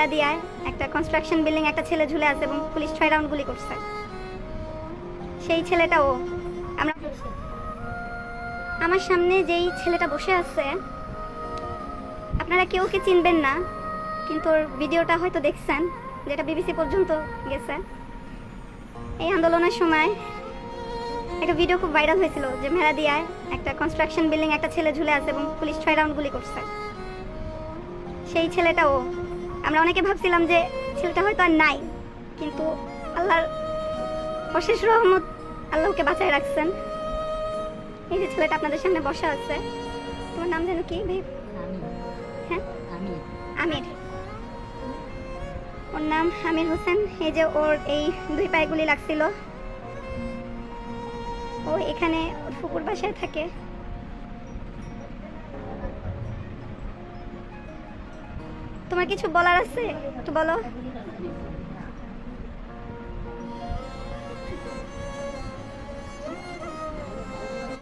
মেরাদিয়ায় একটা construction building একটা ছেলে ঝুলে আছে এবং পুলিশ 6 রাউন্ড গুলি করছে। সেই ছেলেটা ও। আমরা আমার সামনে যেই ছেলেটা বসে আছে আপনারা কেউ ওকে চিনবেন না, কিন্তু ওর ভিডিওটা হয়তো দেখছেন, যেটা বিবিসি পর্যন্ত গেছে। এই আন্দোলনের সময় একটা ভিডিও খুব ভাইরাল হয়েছিল যে মেরাদিয়ায় একটা কনস্ট্রাকশন বিল্ডিং একটা ছেলে ঝুলে আছে এবং পুলিশ 6 রাউন্ড গুলি করছে। সেই ছেলেটা ও। আমরা অনেকে ভাবছিলাম যে ছেলেটা হয়তো আর নাই, কিন্তু আল্লাহর অশেষ রহমত, আল্লাহ ওকে বাঁচায় রাখছেন। এই যে ছেলেটা আপনাদের সামনে বসা আছে, তোমার নাম যেন কি ভাই? হ্যাঁ, আমির। ওর নাম আমির হোসেন। এই যে ওর এই 2 পায়ে গুলি লাগছিল। ও এখানে ওর ফুপুর বাসায় থাকে। তোমার কিছু বলার আছে? একটু বলো।